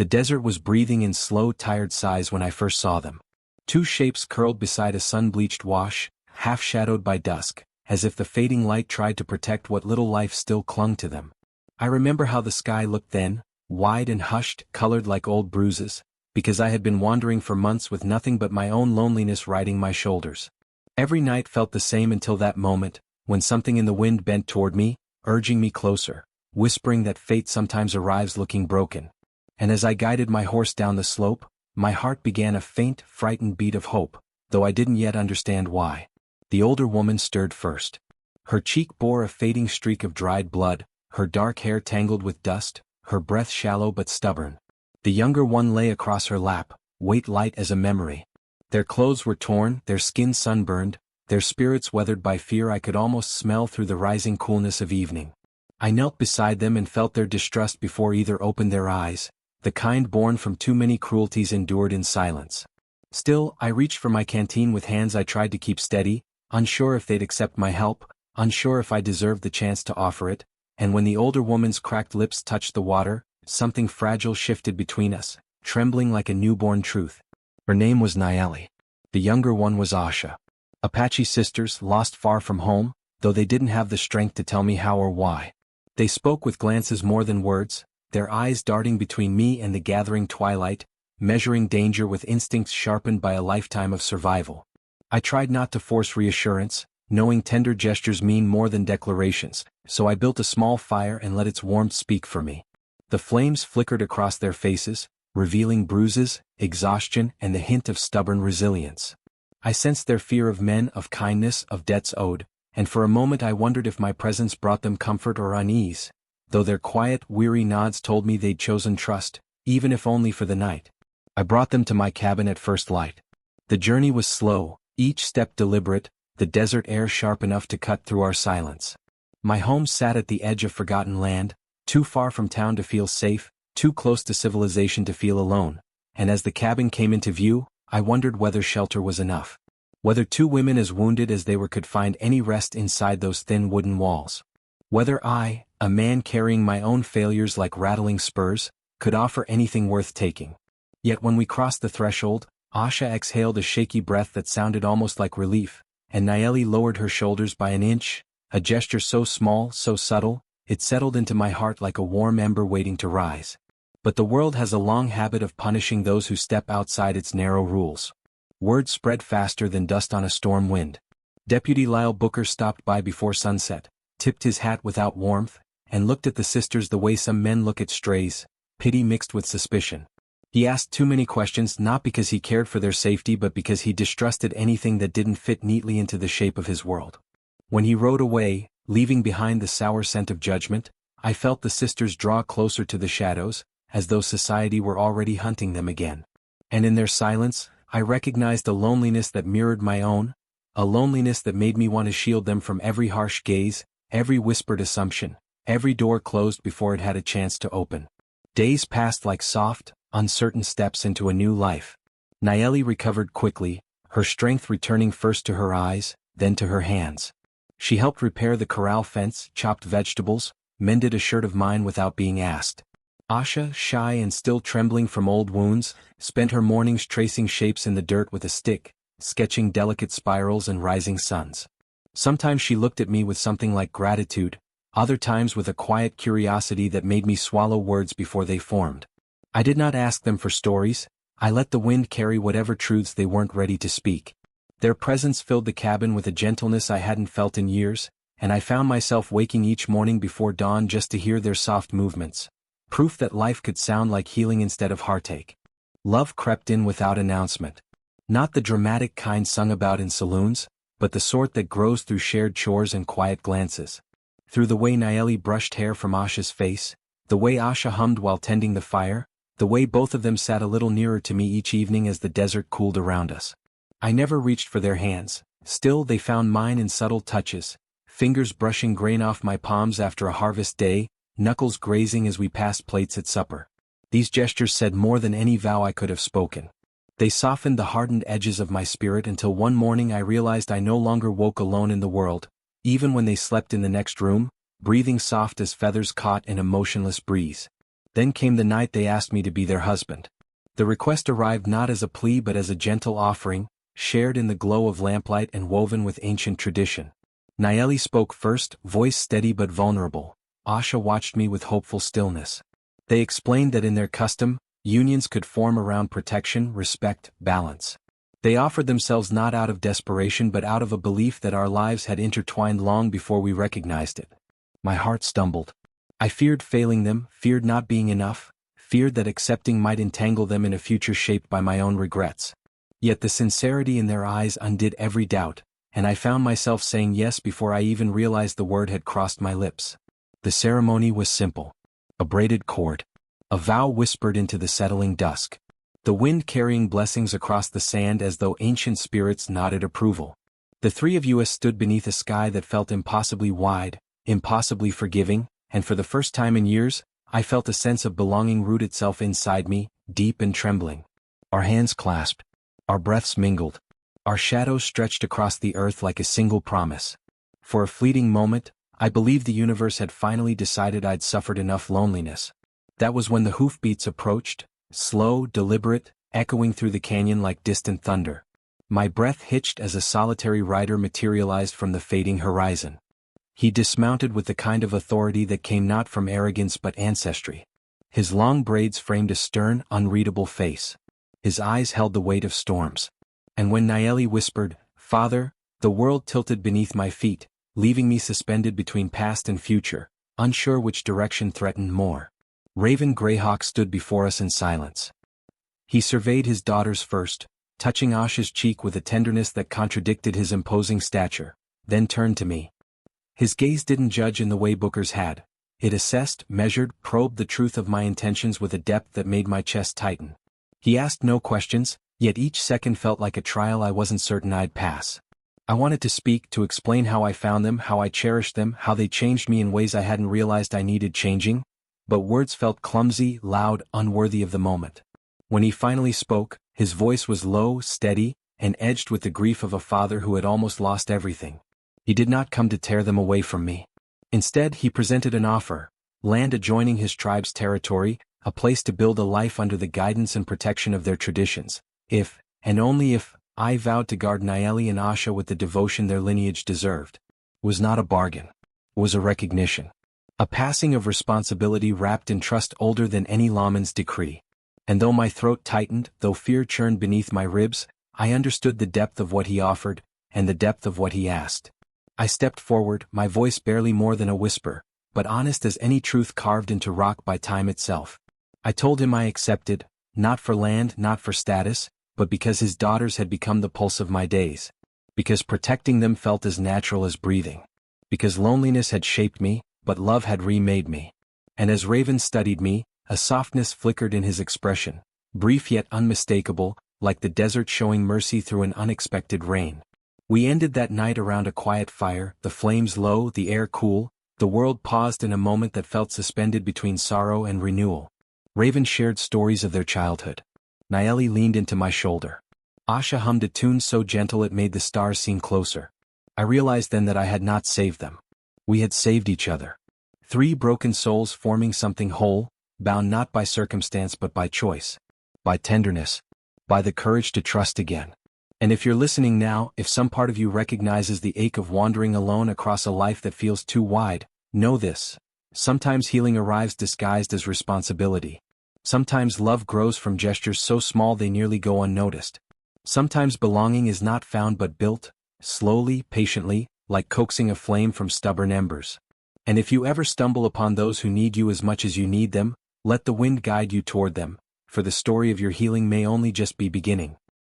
The desert was breathing in slow, tired sighs when I first saw them. Two shapes curled beside a sun-bleached wash, half-shadowed by dusk, as if the fading light tried to protect what little life still clung to them. I remember how the sky looked then, wide and hushed, colored like old bruises, because I had been wandering for months with nothing but my own loneliness riding my shoulders. Every night felt the same until that moment, when something in the wind bent toward me, urging me closer, whispering that fate sometimes arrives looking broken. And as I guided my horse down the slope, my heart began a faint, frightened beat of hope, though I didn't yet understand why. The older woman stirred first. Her cheek bore a fading streak of dried blood, her dark hair tangled with dust, her breath shallow but stubborn. The younger one lay across her lap, weight light as a memory. Their clothes were torn, their skin sunburned, their spirits weathered by fear I could almost smell through the rising coolness of evening. I knelt beside them and felt their distrust before either opened their eyes, the kind born from too many cruelties endured in silence. Still, I reached for my canteen with hands I tried to keep steady, unsure if they'd accept my help, unsure if I deserved the chance to offer it, and when the older woman's cracked lips touched the water, something fragile shifted between us, trembling like a newborn truth. Her name was Nayeli. The younger one was Asha. Apache sisters, lost far from home, though they didn't have the strength to tell me how or why. They spoke with glances more than words, their eyes darting between me and the gathering twilight, measuring danger with instincts sharpened by a lifetime of survival. I tried not to force reassurance, knowing tender gestures mean more than declarations, so I built a small fire and let its warmth speak for me. The flames flickered across their faces, revealing bruises, exhaustion, and the hint of stubborn resilience. I sensed their fear of men, of kindness, of debts owed, and for a moment I wondered if my presence brought them comfort or unease, though their quiet, weary nods told me they'd chosen trust, even if only for the night. I brought them to my cabin at first light. The journey was slow, each step deliberate, the desert air sharp enough to cut through our silence. My home sat at the edge of forgotten land, too far from town to feel safe, too close to civilization to feel alone, and as the cabin came into view, I wondered whether shelter was enough. Whether two women as wounded as they were could find any rest inside those thin wooden walls. Whether I, a man carrying my own failures like rattling spurs, could offer anything worth taking. Yet when we crossed the threshold, Asha exhaled a shaky breath that sounded almost like relief, and Nayeli lowered her shoulders by an inch, a gesture so small, so subtle, it settled into my heart like a warm ember waiting to rise. But the world has a long habit of punishing those who step outside its narrow rules. Word spread faster than dust on a storm wind. Deputy Lyle Booker stopped by before sunset, tipped his hat without warmth, and looked at the sisters the way some men look at strays, pity mixed with suspicion. He asked too many questions not because he cared for their safety but because he distrusted anything that didn't fit neatly into the shape of his world. When he rode away, leaving behind the sour scent of judgment, I felt the sisters draw closer to the shadows, as though society were already hunting them again. And in their silence, I recognized a loneliness that mirrored my own, a loneliness that made me want to shield them from every harsh gaze, every whispered assumption, every door closed before it had a chance to open. Days passed like soft, uncertain steps into a new life. Nayeli recovered quickly, her strength returning first to her eyes, then to her hands. She helped repair the corral fence, chopped vegetables, mended a shirt of mine without being asked. Asha, shy and still trembling from old wounds, spent her mornings tracing shapes in the dirt with a stick, sketching delicate spirals and rising suns. Sometimes she looked at me with something like gratitude, other times with a quiet curiosity that made me swallow words before they formed. I did not ask them for stories, I let the wind carry whatever truths they weren't ready to speak. Their presence filled the cabin with a gentleness I hadn't felt in years, and I found myself waking each morning before dawn just to hear their soft movements. Proof that life could sound like healing instead of heartache. Love crept in without announcement. Not the dramatic kind sung about in saloons, but the sort that grows through shared chores and quiet glances. Through the way Nayeli brushed hair from Asha's face, the way Asha hummed while tending the fire, the way both of them sat a little nearer to me each evening as the desert cooled around us. I never reached for their hands, still they found mine in subtle touches, fingers brushing grain off my palms after a harvest day, knuckles grazing as we passed plates at supper. These gestures said more than any vow I could have spoken. They softened the hardened edges of my spirit until one morning I realized I no longer woke alone in the world, even when they slept in the next room, breathing soft as feathers caught in a motionless breeze. Then came the night they asked me to be their husband. The request arrived not as a plea but as a gentle offering, shared in the glow of lamplight and woven with ancient tradition. Nayeli spoke first, voice steady but vulnerable. Asha watched me with hopeful stillness. They explained that in their custom, unions could form around protection, respect, balance. They offered themselves not out of desperation but out of a belief that our lives had intertwined long before we recognized it. My heart stumbled. I feared failing them, feared not being enough, feared that accepting might entangle them in a future shaped by my own regrets. Yet the sincerity in their eyes undid every doubt, and I found myself saying yes before I even realized the word had crossed my lips. The ceremony was simple. A braided cord. A vow whispered into the settling dusk. The wind carrying blessings across the sand as though ancient spirits nodded approval. The three of us stood beneath a sky that felt impossibly wide, impossibly forgiving, and for the first time in years, I felt a sense of belonging root itself inside me, deep and trembling. Our hands clasped. Our breaths mingled. Our shadows stretched across the earth like a single promise. For a fleeting moment, I believed the universe had finally decided I'd suffered enough loneliness. That was when the hoofbeats approached, slow, deliberate, echoing through the canyon like distant thunder. My breath hitched as a solitary rider materialized from the fading horizon. He dismounted with the kind of authority that came not from arrogance but ancestry. His long braids framed a stern, unreadable face. His eyes held the weight of storms. And when Nayeli whispered, "Father," the world tilted beneath my feet, leaving me suspended between past and future, unsure which direction threatened more. Raven Greyhawk stood before us in silence. He surveyed his daughters first, touching Asha's cheek with a tenderness that contradicted his imposing stature, then turned to me. His gaze didn't judge in the way Booker's had. It assessed, measured, probed the truth of my intentions with a depth that made my chest tighten. He asked no questions, yet each second felt like a trial I wasn't certain I'd pass. I wanted to speak, to explain how I found them, how I cherished them, how they changed me in ways I hadn't realized I needed changing, but words felt clumsy, loud, unworthy of the moment. When he finally spoke, his voice was low, steady, and edged with the grief of a father who had almost lost everything. He did not come to tear them away from me. Instead, he presented an offer: land adjoining his tribe's territory, a place to build a life under the guidance and protection of their traditions, if, and only if, I vowed to guard Nayeli and Asha with the devotion their lineage deserved. It was not a bargain. It was a recognition. A passing of responsibility wrapped in trust older than any lawman's decree. And though my throat tightened, though fear churned beneath my ribs, I understood the depth of what he offered, and the depth of what he asked. I stepped forward, my voice barely more than a whisper, but honest as any truth carved into rock by time itself. I told him I accepted, not for land, not for status, but because his daughters had become the pulse of my days. Because protecting them felt as natural as breathing. Because loneliness had shaped me, but love had remade me. And as Raven studied me, a softness flickered in his expression, brief yet unmistakable, like the desert showing mercy through an unexpected rain. We ended that night around a quiet fire, the flames low, the air cool, the world paused in a moment that felt suspended between sorrow and renewal. Raven shared stories of their childhood. Nayeli leaned into my shoulder. Asha hummed a tune so gentle it made the stars seem closer. I realized then that I had not saved them. We had saved each other. Three broken souls forming something whole, bound not by circumstance but by choice, by tenderness, by the courage to trust again. And if you're listening now, if some part of you recognizes the ache of wandering alone across a life that feels too wide, know this. Sometimes healing arrives disguised as responsibility. Sometimes love grows from gestures so small they nearly go unnoticed. Sometimes belonging is not found but built, slowly, patiently, like coaxing a flame from stubborn embers. And if you ever stumble upon those who need you as much as you need them, let the wind guide you toward them, for the story of your healing may only just be beginning.